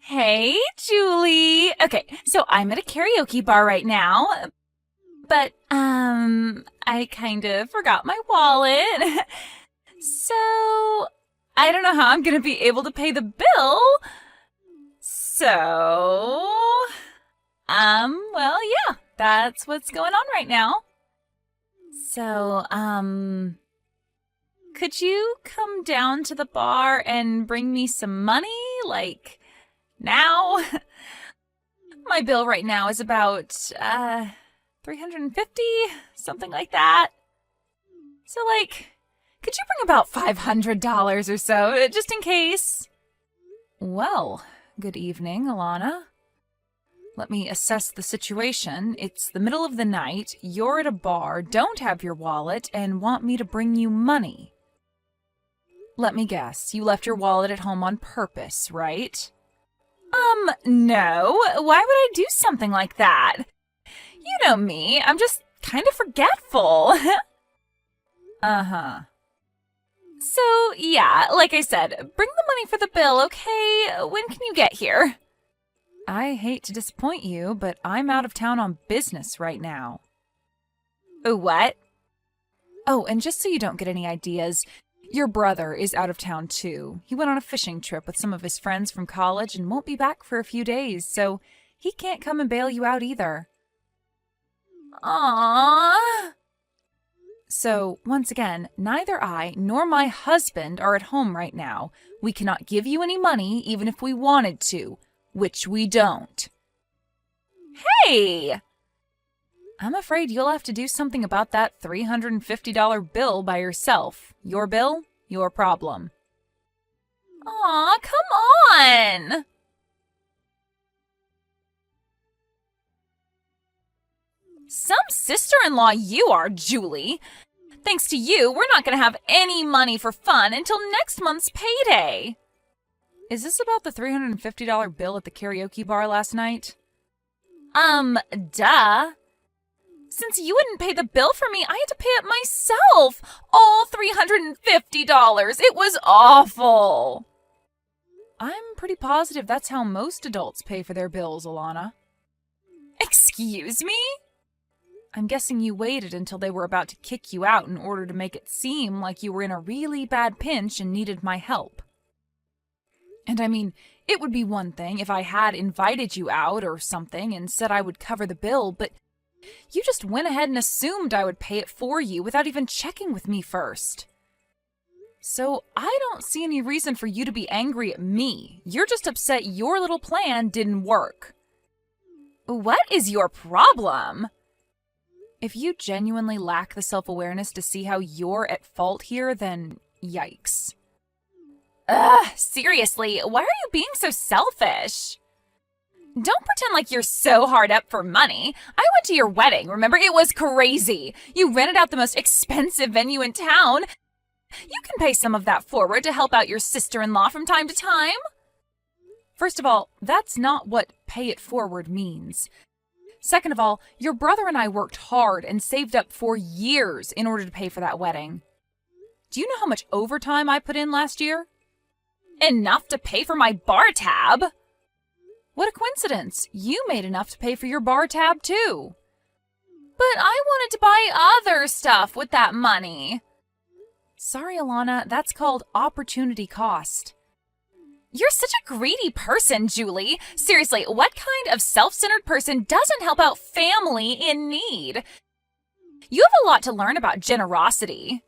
Hey, Julie. Okay, so I'm at a karaoke bar right now, but I kind of forgot my wallet. So, I don't know how I'm going to be able to pay the bill. So, well, yeah, that's what's going on right now. So, could you come down to the bar and bring me some money? Like, now? My bill right now is about, 350, something like that. So, like, could you bring about $500 or so, just in case? Well, good evening, Alana. Let me assess the situation. It's the middle of the night, you're at a bar, don't have your wallet, and want me to bring you money. Let me guess, you left your wallet at home on purpose, right? No. Why would I do something like that? You know me, I'm just kind of forgetful. Uh-huh. So, yeah, like I said, bring the money for the bill, okay? When can you get here? I hate to disappoint you, but I'm out of town on business right now. What? Oh, and just so you don't get any ideas, your brother is out of town too. He went on a fishing trip with some of his friends from college and won't be back for a few days, so he can't come and bail you out either. Aww. So, once again, neither I nor my husband are at home right now. We cannot give you any money even if we wanted to, which we don't. Hey! I'm afraid you'll have to do something about that $350 bill by yourself. Your bill, your problem. Aw, come on! Some sister-in-law you are, Julie. Thanks to you, we're not going to have any money for fun until next month's payday. Is this about the $350 bill at the karaoke bar last night? Duh. Since you wouldn't pay the bill for me, I had to pay it myself. All $350. It was awful. I'm pretty positive that's how most adults pay for their bills, Alana. Excuse me? I'm guessing you waited until they were about to kick you out in order to make it seem like you were in a really bad pinch and needed my help. And I mean, it would be one thing if I had invited you out or something and said I would cover the bill, but you just went ahead and assumed I would pay it for you without even checking with me first. So I don't see any reason for you to be angry at me. You're just upset your little plan didn't work. What is your problem? If you genuinely lack the self-awareness to see how you're at fault here, then yikes. Ugh, seriously, why are you being so selfish? Don't pretend like you're so hard up for money. I went to your wedding, remember? It was crazy. You rented out the most expensive venue in town. You can pay some of that forward to help out your sister-in-law from time to time. First of all, that's not what pay it forward means. Second of all, your brother and I worked hard and saved up for years in order to pay for that wedding. Do you know how much overtime I put in last year? Enough to pay for my bar tab. What a coincidence. You made enough to pay for your bar tab too. But I wanted to buy other stuff with that money. Sorry, Alana, that's called opportunity cost. You're such a greedy person, Julie. Seriously, what kind of self-centered person doesn't help out family in need? You have a lot to learn about generosity.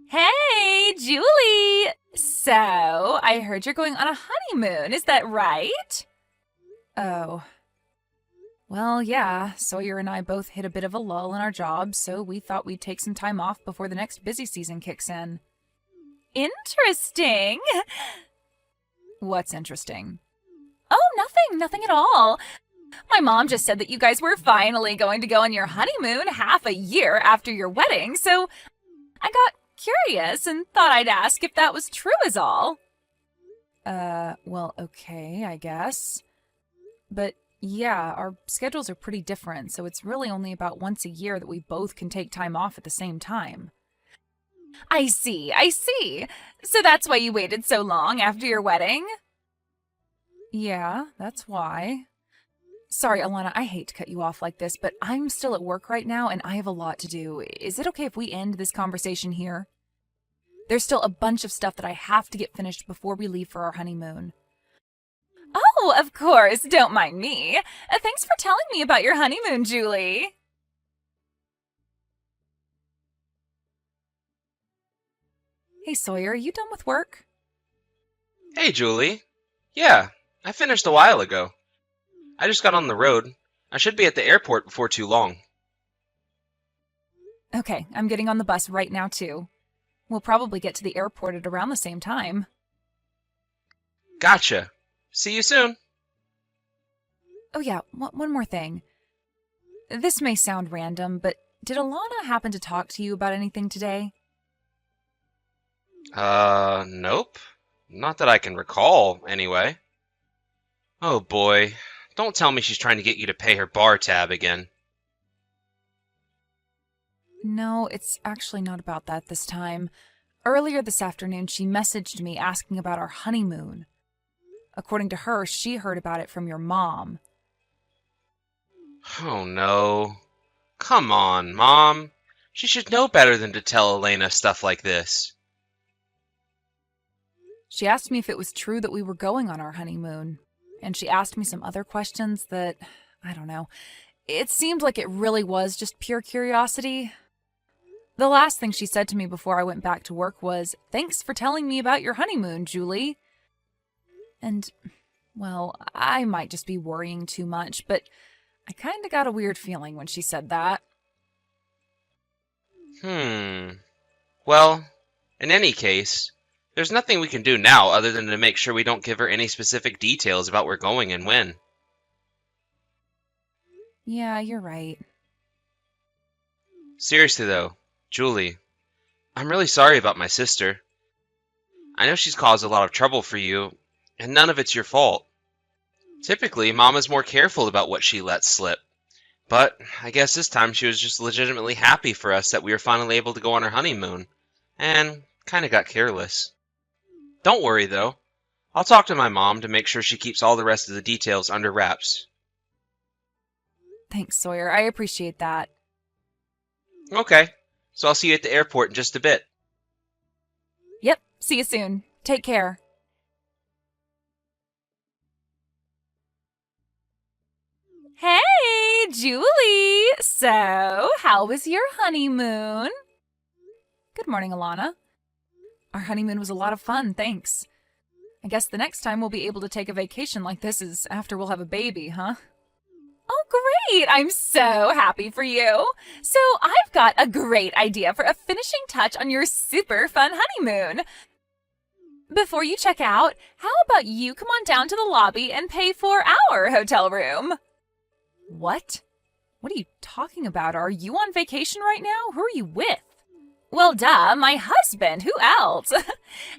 Hey, Julie! So, I heard you're going on a honeymoon, is that right? Oh. Well, yeah, Sawyer and I both hit a bit of a lull in our jobs, so we thought we'd take some time off before the next busy season kicks in. Interesting. What's interesting? Oh, nothing at all. My mom just said that you guys were finally going to go on your honeymoon half a year after your wedding, so I got curious and thought I'd ask if that was true is all. Well, okay, I guess. But yeah, our schedules are pretty different, so it's really only about once a year that we both can take time off at the same time. I see. So that's why you waited so long after your wedding? Yeah, that's why. Sorry, Alana, I hate to cut you off like this, but I'm still at work right now and I have a lot to do. Is it okay if we end this conversation here? There's still a bunch of stuff that I have to get finished before we leave for our honeymoon. Oh, of course. Don't mind me. Thanks for telling me about your honeymoon, Julie. Hey, Sawyer, are you done with work? Hey, Julie. Yeah, I finished a while ago. I just got on the road. I should be at the airport before too long. Okay, I'm getting on the bus right now, too. We'll probably get to the airport at around the same time. Gotcha. See you soon. Oh yeah, one more thing. This may sound random, but did Alana happen to talk to you about anything today? Nope. Not that I can recall, anyway. Oh boy. Don't tell me she's trying to get you to pay her bar tab again. No, it's actually not about that this time. Earlier this afternoon, she messaged me asking about our honeymoon. According to her, she heard about it from your mom. Oh no. Come on, Mom. She should know better than to tell Elena stuff like this. She asked me if it was true that we were going on our honeymoon. And she asked me some other questions that, I don't know. It seemed like it really was just pure curiosity. The last thing she said to me before I went back to work was, "Thanks for telling me about your honeymoon, Julie." And, well, I might just be worrying too much, but I kinda got a weird feeling when she said that. Well, in any case, there's nothing we can do now other than to make sure we don't give her any specific details about where we're going and when. Yeah, you're right. Seriously though, Julie, I'm really sorry about my sister. I know she's caused a lot of trouble for you, and none of it's your fault. Typically, Mama's more careful about what she lets slip. But I guess this time she was just legitimately happy for us that we were finally able to go on our honeymoon, and kinda got careless. Don't worry though. I'll talk to my mom to make sure she keeps all the rest of the details under wraps. Thanks, Sawyer. I appreciate that. Okay, so I'll see you at the airport in just a bit. Yep, see you soon. Take care. Hey, Julie! So, how was your honeymoon? Good morning, Alana. Our honeymoon was a lot of fun, thanks. I guess the next time we'll be able to take a vacation like this is after we'll have a baby, huh? Oh, great! I'm so happy for you. So, I've got a great idea for a finishing touch on your super fun honeymoon. Before you check out, how about you come on down to the lobby and pay for our hotel room? What? What are you talking about? Are you on vacation right now? Who are you with? Well, duh, my husband. Who else?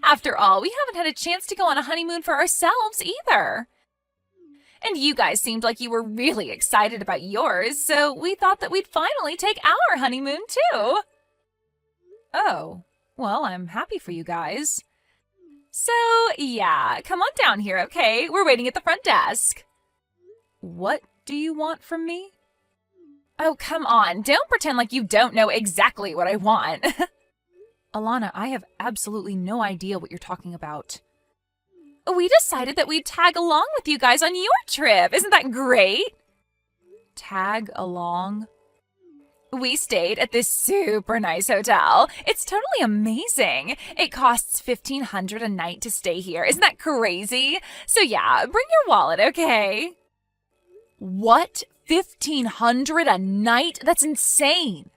After all, we haven't had a chance to go on a honeymoon for ourselves either. And you guys seemed like you were really excited about yours, so we thought that we'd finally take our honeymoon too. Oh, well, I'm happy for you guys. So, yeah, come on down here, okay? We're waiting at the front desk. What do you want from me? Oh, come on. Don't pretend like you don't know exactly what I want. Alana, I have absolutely no idea what you're talking about. We decided that we'd tag along with you guys on your trip. Isn't that great? Tag along? We stayed at this super nice hotel. It's totally amazing. It costs $1,500 a night to stay here. Isn't that crazy? So yeah, bring your wallet, okay? What? $1,500 a night? That's insane.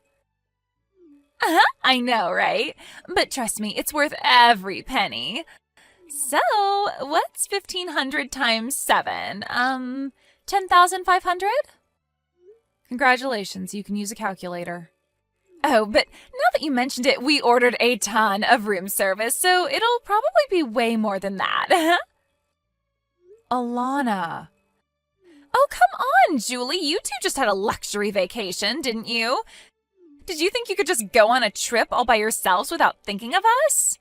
I know, right? But trust me, it's worth every penny. So, what's 1,500 times 7? 10,500? Congratulations, you can use a calculator. Oh, but now that you mentioned it, we ordered a ton of room service, so it'll probably be way more than that. Alana. Oh, come on, Julie. You two just had a luxury vacation, didn't you? Did you think you could just go on a trip all by yourselves without thinking of us?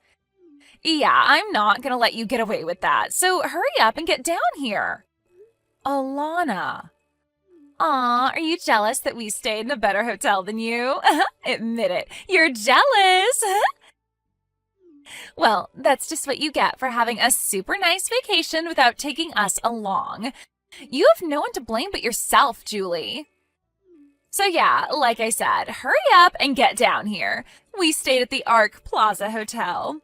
Yeah, I'm not gonna let you get away with that, so hurry up and get down here. Alana. Aw, are you jealous that we stayed in a better hotel than you? Admit it, you're jealous. Well, that's just what you get for having a super nice vacation without taking us along. You have no one to blame but yourself, Julie. So yeah, like I said, hurry up and get down here. We stayed at the Arc Plaza Hotel.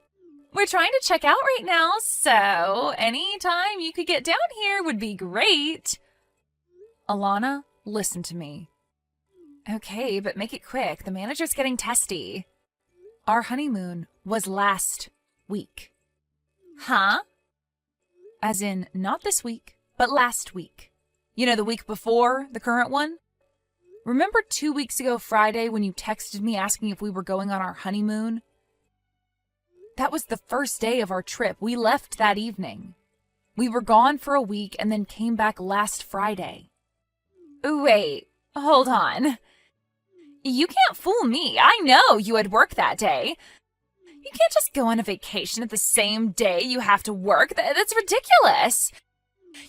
We're trying to check out right now, so any time you could get down here would be great. Alana, listen to me. Okay, but make it quick. The manager's getting testy. Our honeymoon was last week. Huh? As in, not this week, but last week. You know, the week before the current one? Remember 2 weeks ago Friday when you texted me asking if we were going on our honeymoon? That was the first day of our trip. We left that evening. We were gone for a week and then came back last Friday. Wait, hold on. You can't fool me. I know you had work that day. You can't just go on a vacation at the same day you have to work. That's ridiculous.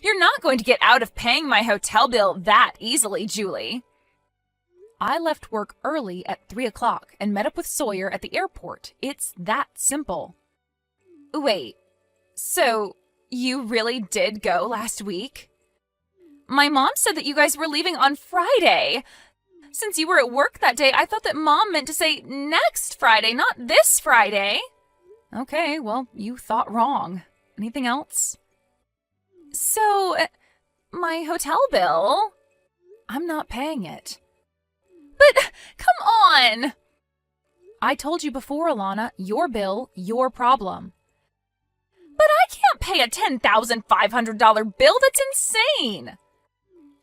You're not going to get out of paying my hotel bill that easily, Julie. I left work early at 3 o'clock and met up with Sawyer at the airport. It's that simple. Wait, so you really did go last week? My mom said that you guys were leaving on Friday. Since you were at work that day, I thought that Mom meant to say next Friday, not this Friday. Okay, well, you thought wrong. Anything else? So, my hotel bill? I'm not paying it. But, come on! I told you before, Alana, your bill, your problem. But I can't pay a $10,500 bill. That's insane!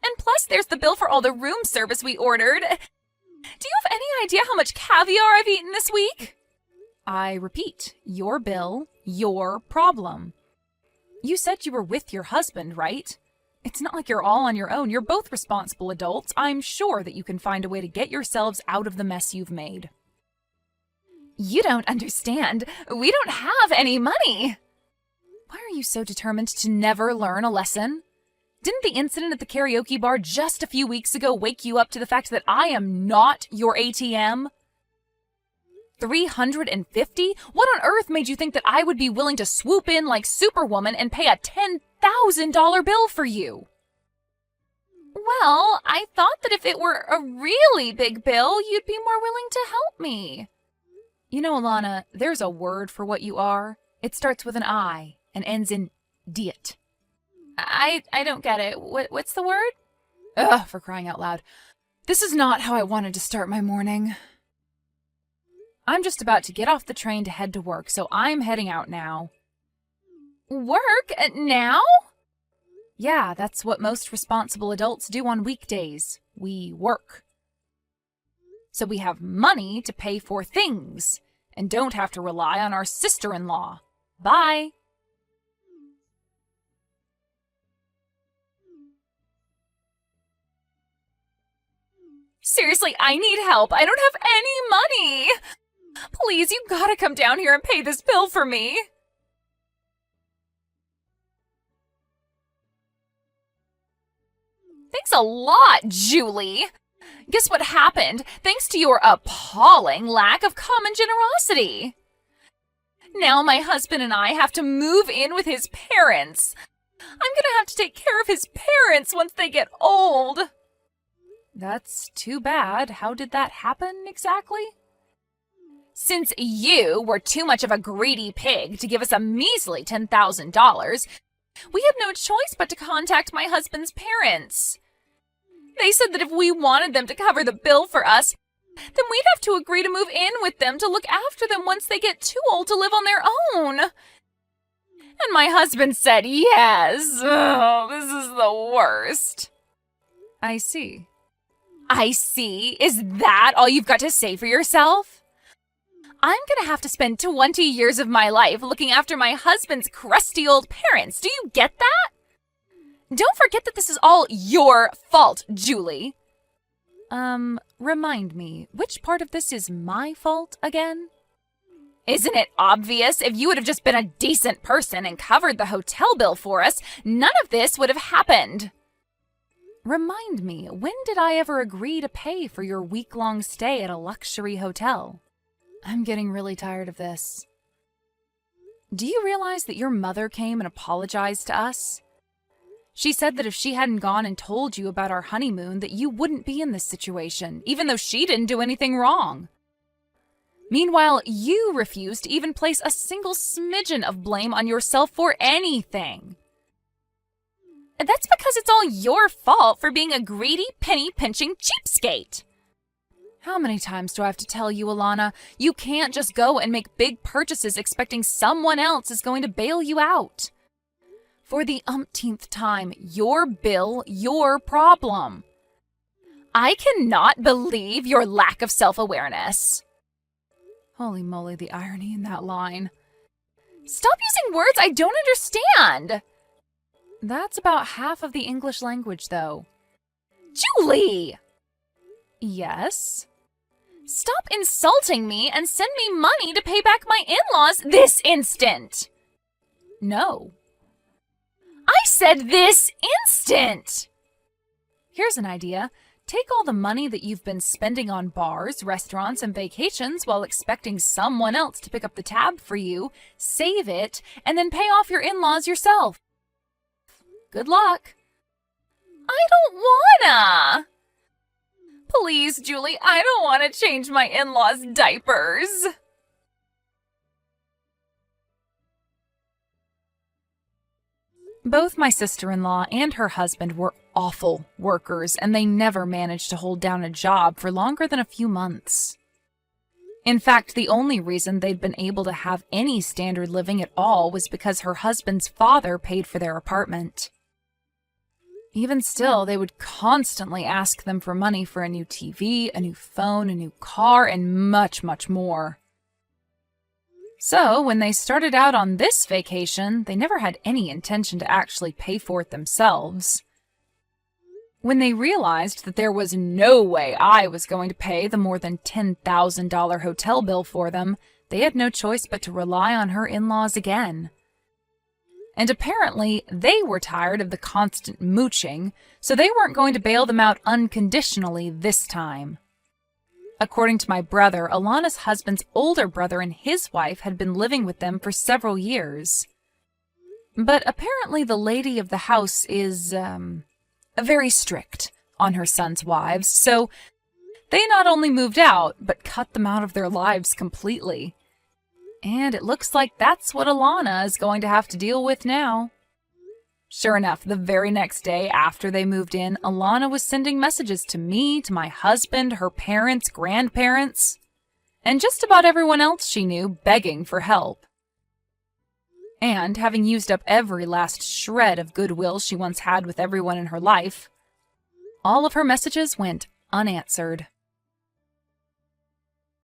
And plus, there's the bill for all the room service we ordered. Do you have any idea how much caviar I've eaten this week? I repeat, your bill, your problem. You said you were with your husband, right? It's not like you're all on your own. You're both responsible adults. I'm sure that you can find a way to get yourselves out of the mess you've made. You don't understand. We don't have any money. Why are you so determined to never learn a lesson? Didn't the incident at the karaoke bar just a few weeks ago wake you up to the fact that I am not your ATM? $350? What on earth made you think that I would be willing to swoop in like Superwoman and pay a $10,000 bill for you? Well, I thought that if it were a really big bill, you'd be more willing to help me. You know, Alana, there's a word for what you are. It starts with an I and ends in diet. I don't get it. What's the word? Ugh, for crying out loud. This is not how I wanted to start my morning. I'm just about to get off the train to head to work, so I'm heading out now. Work? Now? Yeah, that's what most responsible adults do on weekdays. We work. So we have money to pay for things, and don't have to rely on our sister-in-law. Bye. Seriously, I need help. I don't have any money. Please, you gotta come down here and pay this bill for me. Thanks a lot, Julie. Guess what happened? Thanks to your appalling lack of common generosity. Now my husband and I have to move in with his parents. I'm gonna have to take care of his parents once they get old. That's too bad. How did that happen exactly? Since you were too much of a greedy pig to give us a measly $10,000, we had no choice but to contact my husband's parents. They said that if we wanted them to cover the bill for us, then we'd have to agree to move in with them to look after them once they get too old to live on their own. And my husband said yes. Oh, this is the worst. I see. I see? Is that all you've got to say for yourself? I'm gonna have to spend 20 years of my life looking after my husband's crusty old parents. Do you get that? Don't forget that this is all your fault, Julie. Remind me, which part of this is my fault again? Isn't it obvious? If you would have just been a decent person and covered the hotel bill for us, none of this would have happened. Remind me, when did I ever agree to pay for your week-long stay at a luxury hotel? I'm getting really tired of this. Do you realize that your mother came and apologized to us? She said that if she hadn't gone and told you about our honeymoon, that you wouldn't be in this situation, even though she didn't do anything wrong. Meanwhile, you refused to even place a single smidgen of blame on yourself for anything. That's because it's all your fault for being a greedy, penny-pinching cheapskate. How many times do I have to tell you, Alana, you can't just go and make big purchases expecting someone else is going to bail you out? For the umpteenth time, your bill, your problem. I cannot believe your lack of self-awareness. Holy moly, the irony in that line. Stop using words I don't understand. That's about half of the English language, though. Julie! Yes? Stop insulting me and send me money to pay back my in-laws this instant! No. I said this instant! Here's an idea. Take all the money that you've been spending on bars, restaurants, and vacations while expecting someone else to pick up the tab for you, save it, and then pay off your in-laws yourself. Good luck. I don't wanna! Please, Julie, I don't want to change my in-laws' diapers. Both my sister-in-law and her husband were awful workers, and they never managed to hold down a job for longer than a few months. In fact, the only reason they'd been able to have any standard living at all was because her husband's father paid for their apartment. Even still, they would constantly ask them for money for a new TV, a new phone, a new car, and much, much more. So, when they started out on this vacation, they never had any intention to actually pay for it themselves. When they realized that there was no way I was going to pay the more than $10,000 hotel bill for them, they had no choice but to rely on her in-laws again. And apparently, they were tired of the constant mooching, so they weren't going to bail them out unconditionally this time. According to my brother, Alana's husband's older brother and his wife had been living with them for several years. But apparently the lady of the house is, very strict on her son's wives, so they not only moved out, but cut them out of their lives completely. And it looks like that's what Alana is going to have to deal with now. Sure enough, the very next day after they moved in, Alana was sending messages to me, to my husband, her parents, grandparents, and just about everyone else she knew, begging for help. And having used up every last shred of goodwill she once had with everyone in her life, all of her messages went unanswered.